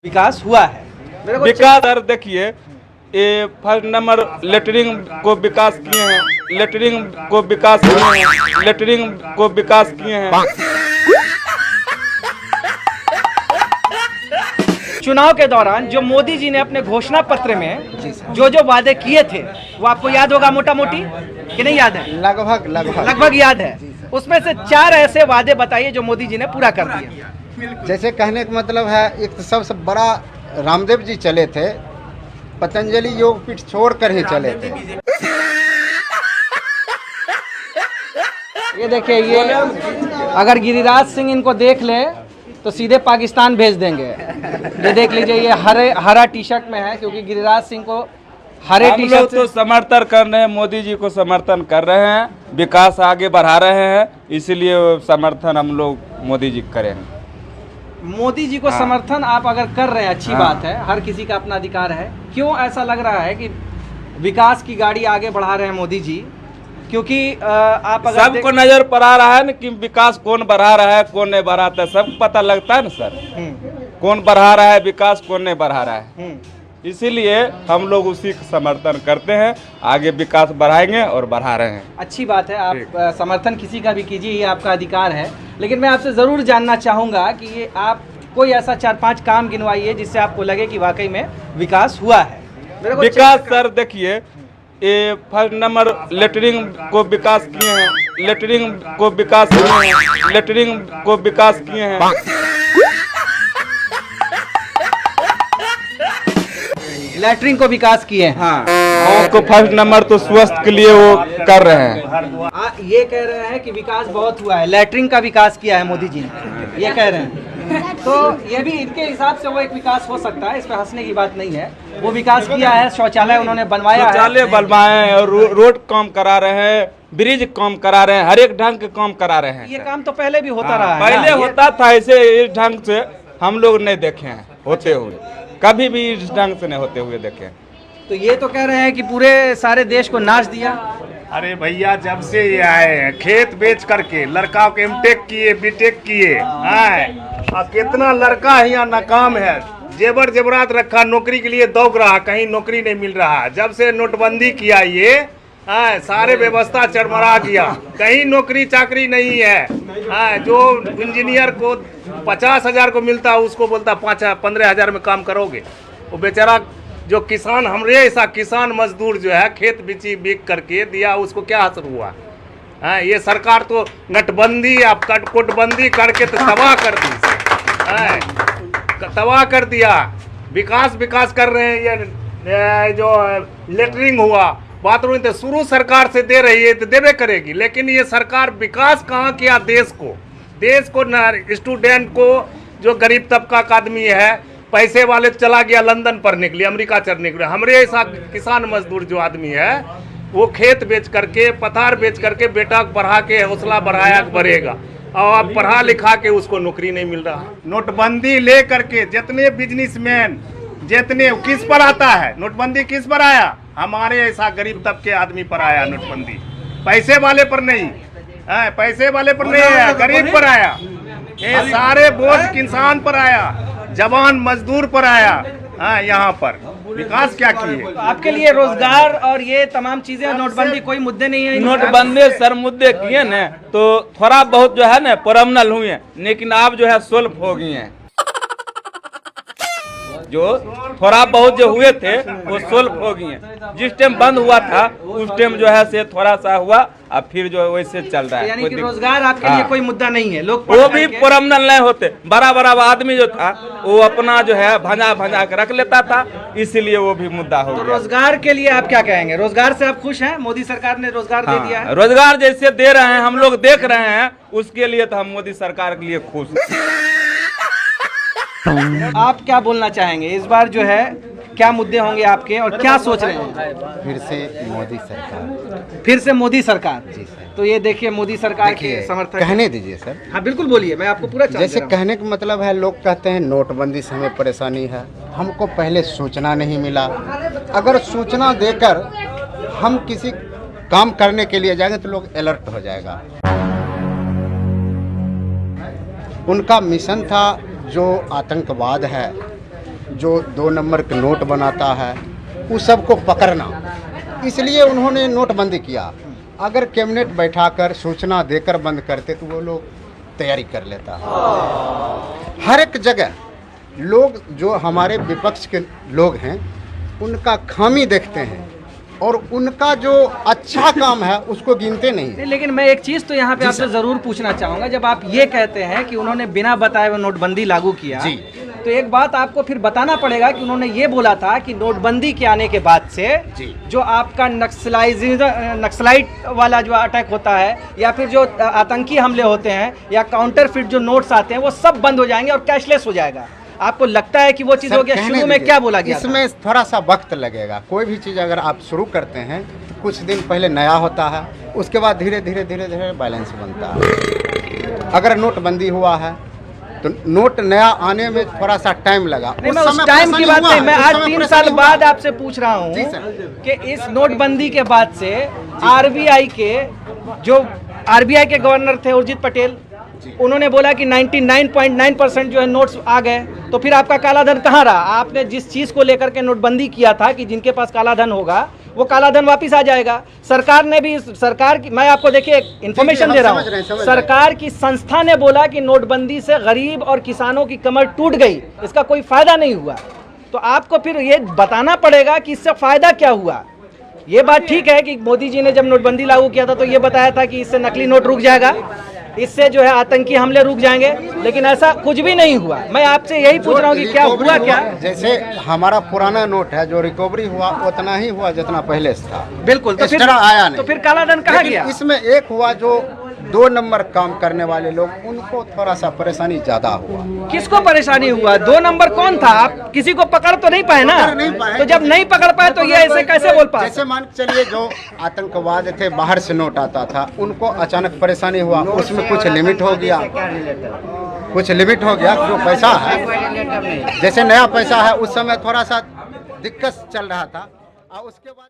विकास हुआ है। विकास सर देखिए, ये फर्स्ट नंबर लेटरिंग को विकास किए हैं, लेटरिंग को विकास किए हैं, लेटरिंग को विकास किए हैं। चुनाव के दौरान जो मोदी जी ने अपने घोषणा पत्र में जो जो वादे किए थे वो आपको याद होगा मोटा मोटी, कि नहीं याद है? लगभग याद है। उसमें से 4 ऐसे वादे बताइए जो मोदी जी ने पूरा कर दिए। जैसे कहने का मतलब है, एक तो सबसे बड़ा रामदेव जी चले थे, पतंजलि योगपीठ छोड़कर ही चले थे। ये देखिए, ये अगर गिरिराज सिंह इनको देख ले तो सीधे पाकिस्तान भेज देंगे। ये देख लीजिए, ये हरा टी शर्ट में है क्योंकि गिरिराज सिंह को हरे टी शर्ट तो समर्थन कर रहे हैं, मोदी जी को समर्थन कर रहे हैं, विकास आगे बढ़ा रहे हैं, इसलिए समर्थन हम लोग मोदी जी करेंगे। मोदी जी को समर्थन आप अगर कर रहे हैं, अच्छी बात है, हर किसी का अपना अधिकार है। क्यों ऐसा लग रहा है कि विकास की गाड़ी आगे बढ़ा रहे हैं मोदी जी? क्योंकि आप अगर सबको नजर पर आ रहा है ना कि विकास कौन बढ़ा रहा है, कौन नहीं बढ़ाता है, सब पता लगता है ना सर, कौन बढ़ा रहा है विकास, कौन नहीं बढ़ा रहा है। इसीलिए हम लोग उसी का समर्थन करते हैं, आगे विकास बढ़ाएंगे और बढ़ा रहे हैं। अच्छी बात है, आप समर्थन किसी का भी कीजिए, ये आपका अधिकार है। लेकिन मैं आपसे ज़रूर जानना चाहूँगा कि ये आप कोई ऐसा 4-5 काम गिनवाइए जिससे आपको लगे कि वाकई में विकास हुआ है। विकास सर देखिए, ये फर्स्ट नंबर लेटरिंग को विकास किए हैं, लेटरिंग को विकास किए हैं, लेटरिंग को विकास किए हैं। लैटरिन को विकास किए हैं। हाँ, गाँव को फर्स्ट नंबर तो स्वास्थ्य के लिए वो कर रहे हैं। ये कह रहे हैं कि विकास बहुत हुआ है, लैटरिन का विकास किया है मोदी जी ने, ये कह रहे हैं। तो ये भी इनके हिसाब से वो एक विकास हो सकता है, इस पर हंसने की बात नहीं है। वो विकास किया है, शौचालय उन्होंने बनवाया है, शौचालय बनवाए और रोड काम करा रहे हैं, ब्रिज काम करा रहे हैं, हर एक ढंग के काम करा रहे हैं। ये काम तो पहले भी होता रहा है। पहले होता था ऐसे, इस ढंग से हम लोग नहीं देखे हैं होते हुए, कभी भी इस ढंग से नहीं होते हुए देखे। तो ये तो कह रहे हैं कि पूरे सारे देश को नाच दिया। अरे भैया, जब से ये आए हैं खेत बेच करके, लड़का को एमटेक किए, बीटेक किए, और कितना लड़का यहाँ नाकाम है, जेवर जेवरात रखा, नौकरी के लिए दौड़ रहा, कहीं नौकरी नहीं मिल रहा। जब से नोटबंदी किया ये सारे व्यवस्था चरमरा गया, कहीं नौकरी चाकरी नहीं है। जो इंजीनियर को 50,000 को मिलता है उसको बोलता 15,000 में काम करोगे। वो बेचारा जो किसान, हमरे ऐसा किसान मजदूर जो है खेत बिक करके दिया, उसको क्या असर हुआ? ये सरकार तो नटबंदी, आप कोटबंदी करके तो तबाह कर दी, तबाह कर दिया। विकास कर रहे हैं। ये जो लेटरिंग हुआ, बाथरूम तो शुरू सरकार से दे रही है, तो देवे करेगी, लेकिन ये सरकार विकास कहाँ किया? देश को स्टूडेंट को, जो गरीब तबका का आदमी है, पैसे वाले चला गया लंदन पढ़ने के लिए, अमेरिका चढ़ने के लिए। हमारे ऐसा किसान मजदूर जो आदमी है, वो खेत बेच करके, पथार बेच करके बेटा को पढ़ा के हौसला बढ़ाया बढ़ेगा, और अब पढ़ा लिखा के उसको नौकरी नहीं मिल रहा। नोटबंदी ले करके जितने बिजनेसमैन, जितने, किस पर आता है नोटबंदी? किस पर आया? हमारे ऐसा गरीब तबके आदमी पर आया नोटबंदी, पैसे वाले पर नहीं, पैसे वाले पर नहीं आया, गरीब पर आया। ये सारे बोझ किसान पर आया, जवान मजदूर पर आया। यहाँ पर विकास क्या किए? आपके लिए रोजगार और ये तमाम चीजें, नोटबंदी कोई मुद्दे नहीं है? नोटबंदी सर मुद्दे किए न, तो थोड़ा बहुत जो है ना परमनल हुए, लेकिन आप जो है सोल्व हो गए हैं। जो थोड़ा बहुत जो हुए थे वो सोल्व हो गए हैं। जिस टाइम बंद हुआ था उस टाइम जो है से थोड़ा सा हुआ, अब फिर जो वैसे चल रहा है। यानी कि रोजगार आपके लिए कोई मुद्दा नहीं है? लोग वो भी परमनल नहीं होते, बड़ा आदमी जो था वो अपना जो है भंजा के रख लेता था, इसीलिए वो भी मुद्दा हो गया। रोजगार के लिए आप क्या कहेंगे? रोजगार से आप खुश हैं? मोदी सरकार ने रोजगार दे दिया है। रोजगार जैसे दे रहे हैं, हम लोग देख रहे हैं, उसके लिए तो हम मोदी सरकार के लिए खुश हैं। आप क्या बोलना चाहेंगे इस बार जो है, क्या मुद्दे होंगे आपके और क्या सोच रहे हैं? फिर से मोदी सरकार, फिर से मोदी सरकार। जी सर। तो ये देखिए, मोदी सरकार के समर्थक कहने दीजिए सर। हाँ बिल्कुल बोलिए, मैं आपको पूरा जैसे कहने का मतलब है, लोग कहते हैं नोटबंदी से हमें परेशानी है, हमको पहले सूचना नहीं मिला। अगर सूचना देकर हम किसी काम करने के लिए जाएंगे तो लोग अलर्ट हो जाएगा। उनका मिशन था जो आतंकवाद है, जो 2 नंबर के नोट बनाता है उस सबको पकड़ना, इसलिए उन्होंने नोटबंदी किया। अगर कैबिनेट बैठाकर सूचना देकर बंद करते तो वो लोग तैयारी कर लेता। हर एक जगह लोग जो हमारे विपक्ष के लोग हैं उनका खामी देखते हैं और उनका जो अच्छा काम है उसको गिनते नहीं। लेकिन मैं एक चीज़ तो यहाँ पे आपसे ज़रूर पूछना चाहूँगा, जब आप ये कहते हैं कि उन्होंने बिना बताए हुए नोटबंदी लागू किया, जी, तो एक बात आपको फिर बताना पड़ेगा कि उन्होंने ये बोला था कि नोटबंदी के आने के बाद से जो आपका नक्सलाइट वाला जो अटैक होता है या फिर जो आतंकी हमले होते हैं या काउंटरफिट जो नोट्स आते हैं वो सब बंद हो जाएंगे और कैशलेस हो जाएगा। आपको लगता है कि वो चीज़ हो गया? शुरू में क्या बोला गया? इसमें थोड़ा सा वक्त लगेगा। कोई भी चीज़ अगर आप शुरू करते हैं तो कुछ दिन पहले नया होता है, उसके बाद धीरे धीरे बैलेंस बनता है। अगर नोटबंदी हुआ है तो नोट नया आने में थोड़ा सा टाइम लगा। नहीं, मैं उस टाइम की बात नहीं, मैं आज 3 साल बाद आपसे पूछ रहा हूँ कि इस नोटबंदी के बाद से आरबीआई के गवर्नर थे उर्जित पटेल, उन्होंने बोला कि 99.9% जो है नोट्स आ गए, तो फिर आपका काला धन कहाँ रहा? आपने जिस चीज़ को लेकर के नोटबंदी किया था कि जिनके पास काला धन होगा वो काला धन वापिस आ जाएगा। सरकार ने भी, सरकार की, मैं आपको देखिए इन्फॉर्मेशन दे रहा हूँ, सरकार की संस्था ने बोला कि नोटबंदी से गरीब और किसानों की कमर टूट गई, इसका कोई फायदा नहीं हुआ। तो आपको फिर ये बताना पड़ेगा कि इससे फायदा क्या हुआ। ये बात ठीक है कि मोदी जी ने जब नोटबंदी लागू किया था तो ये बताया था कि इससे नकली नोट रुक जाएगा, इससे जो है आतंकी हमले रुक जाएंगे, लेकिन ऐसा कुछ भी नहीं हुआ। मैं आपसे यही पूछ रहा हूँ कि क्या हुआ क्या? जैसे हमारा पुराना नोट है, जो रिकवरी हुआ उतना ही हुआ जितना पहले से था। बिल्कुल, तो फिर आया नहीं। तो फिर काला धन कहाँ गया? इसमें एक हुआ जो 2 नंबर काम करने वाले लोग, उनको थोड़ा सा परेशानी ज्यादा हुआ। किसको परेशानी हुआ? 2 नंबर कौन था? आप किसी को पकड़ तो नहीं पाए ना? तो जब नहीं पकड़ पाए तो ये ऐसे कैसे बोल पाए? जैसे मान के चलिए जो आतंकवाद थे, बाहर से नोट आता था, उनको अचानक परेशानी हुआ, उसमें कुछ लिमिट हो गया, जो पैसा है, जैसे नया पैसा है उस समय थोड़ा सा दिक्कत चल रहा था और उसके बाद